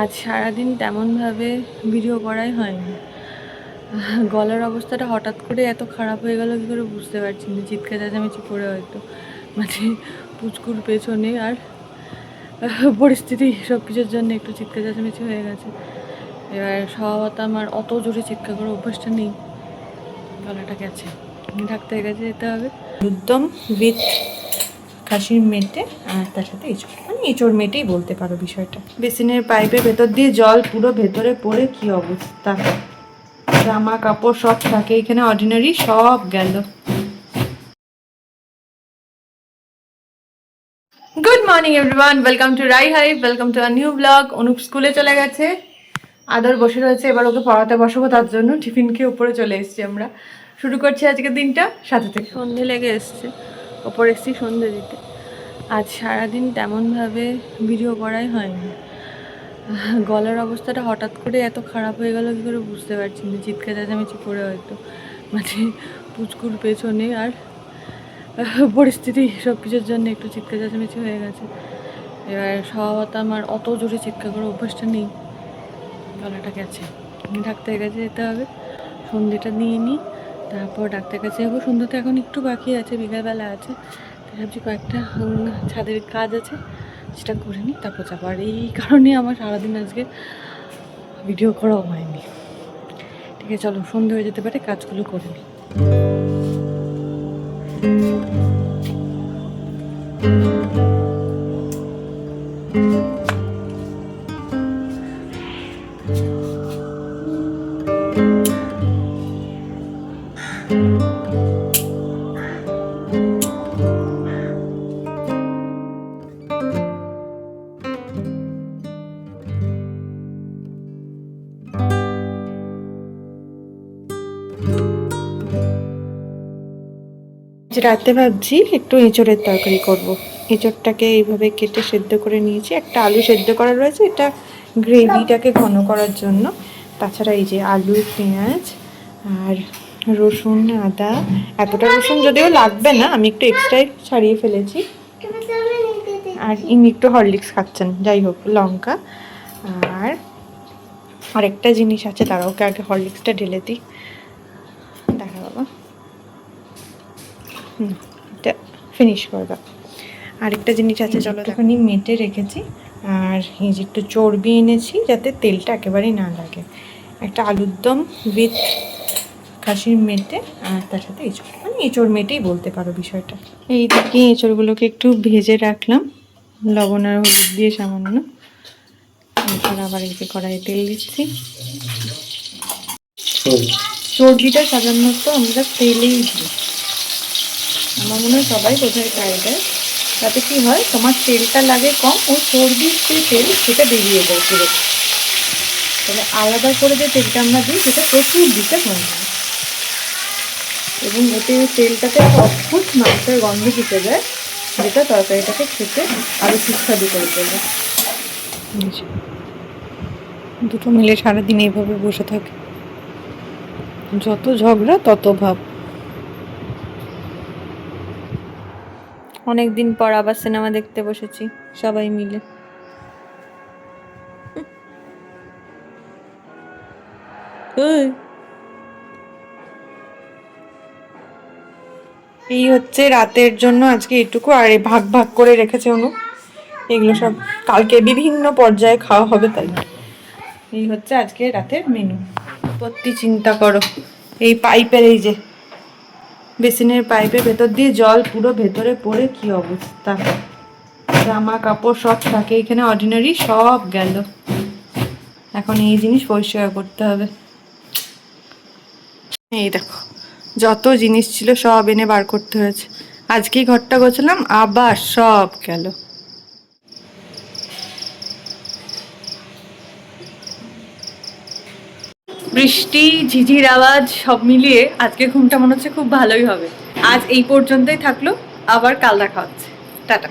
আজ সারাদিন তেমনভাবে ভিডিও করাই হয়নি। গলার অবস্থাটা হঠাৎ করে এত খারাপ হয়ে গেল কী করে বুঝতে পারছি না। চিৎকার চেঁচামেচি করে হয়তো মানে পুচকুর পেছনে আর পরিস্থিতি সব কিছুর জন্য একটু চিৎকার চেঁচামেচি হয়ে গেছে। এবার স্বভাবত আমার অত জোরে চিৎকার করার অভ্যাসটা নেই, গলাটা গেছে, ডাক্তারের কাছে যেতে হবে। একদম উইথ কাশির মেটে আর তার সাথে এঁচড়, মানে এঁচড় মেটেই বলতে পারো বিষয়টা। বেসিনের পাইপের ভেতর দিয়ে জল পুরো ভেতরে পড়ে কি অবস্থা, জামা কাপড় সব থাকে এখানে অর্ডিনারি সব গেল। Good morning everyone, welcome to Rai hi, welcome to a new blog. Anup স্কুলে চলে গেছে, আদর বসে রয়েছে, এবার ওকে পড়াতে বসাবো, তার জন্য টিফিন খেয়ে উপরে চলে এসেছি। আমরা শুরু করছি আজকের দিনটা সাথে থেকে। সন্ধে লেগে এসছে, ওপরে এসেছি সন্ধে দিতে। আজ সারাদিন তেমনভাবে ভিডিও করাই হয়নি। গলার অবস্থাটা হঠাৎ করে এত খারাপ হয়ে গেল কী করে বুঝতে পারছি না। চিৎকার চেঁচামেচি করে হয়তো মানে পুচকুর পেছনে আর পরিস্থিতি সব কিছুর জন্য একটু চিৎকার চেঁচামেচি হয়ে গেছে। এবার স্বভাবত আমার অত জোরে চিৎকার করার অভ্যাসটা নেই, গলাটা গেছে, ডাক্তারের কাছে যেতে হবে। সন্ধ্যেটা নিয়ে নিই, তারপর ডাক্তারের কাছে যাবো। সন্ধ্যা তো এখন একটু বাকি আছে, বিকালবেলা আছে, ভাবছি কয়েকটা ছাদের কাজ আছে, সেটা করে নিই, তারপর যাবো। আর এই কারণে আমার সারাদিন আজকে ভিডিও করাও হয়নি। ঠিক আছে, চলো, সন্ধ্যে হয়ে যেতে পারে, কাজগুলো করে নিই। রাতে ভাবছি একটু এঁচড়ের তরকারি করব। এঁচড়টাকে এইভাবে কেটে সেদ্ধ করে নিয়েছি, একটা আলু সেদ্ধ করা রয়েছে, এটা গ্রেভিটাকে ঘন করার জন্য। তাছাড়া এই যে আলু, পেঁয়াজ আর রসুন, আদা, এতটা রসুন যদিও লাগবে না, আমি একটু এক্সট্রাই ছাড়িয়ে ফেলেছি। আর ইনি একটু হরলিক্স খাচ্ছেন, যাই হোক, লঙ্কা আর আরেকটা জিনিস আছে, তারা ওকে আগে হরলিক্সটা ঢেলে দিই। দেখা বাবা, এটা ফিনিশ করে দাও। আরেকটা জিনিস আছে, চলো, একটুখানি মেটে রেখেছি। আর এই যে একটু চর্বি এনেছি যাতে তেলটা একেবারেই না লাগে। একটা আলুর দম উইথ খাসির মেটে আর তার সাথে এঁচড়, মানে এঁচড় মেটেই বলতে পারো বিষয়টা। এই দিকে এঁচড়গুলোকে একটু ভেজে রাখলাম লবণ আর হলুদ দিয়ে সামান্য। এরপর আবার এই যে কড়াইয়ে তেল দিচ্ছি। চর্বিটা সাধারণত আমরা তেলেই দিই, আমার মনে হয় সবাই কোথায় খাই দেয়, তাতে কী হয়, তোমার তেলটা লাগে কম, ওই চর্বির যে তেল সেটা বেরিয়ে যায় পুরো। তাহলে আলাদা করে যে তেলটা আমরা দিই সেটা প্রচুর দিতে হয় না, এবং এতে তেলটাতে অদ্ভুত মাংসের গন্ধ ঢুকে যায়, যেটা তরকারিটাকে খেতে আরও সুস্বাদু করে তোলে। দুটো মিলে সারাদিন এইভাবে বসে থাকে, যত ঝগড়া তত ভাব। অনেকদিন পর আবার সিনেমা দেখতে বসেছি সবাই মিলে। এই হচ্ছে রাতের জন্য আজকে এটুকু, আর এই ভাগ ভাগ করে রেখেছে অনু, এগুলো সব কালকে বিভিন্ন পর্যায়ে খাওয়া হবে, তাই এই হচ্ছে আজকে রাতের মেনু। সত্যি চিন্তা করো, এই পাইপের, এই যে বেসিনের পাইপের ভেতর দিয়ে জল পুরো ভেতরে পড়ে কি অবস্থা, জামা কাপড় সব থাকে এখানে অর্ডিনারি সব গেল। এখন এই জিনিস পরিষ্কার করতে হবে। এই দেখো, যত জিনিস ছিল সব এনে বার করতে হয়েছে। আজকেই ঘরটা গোছালাম, আবার সব গেল। বৃষ্টি, ঝিঝির আওয়াজ সব মিলিয়ে আজকে ঘুমটা মনে হচ্ছে খুব ভালোই হবে। আজ এই পর্যন্তই থাকলো, আবার কাল দেখা হচ্ছে, টাটা।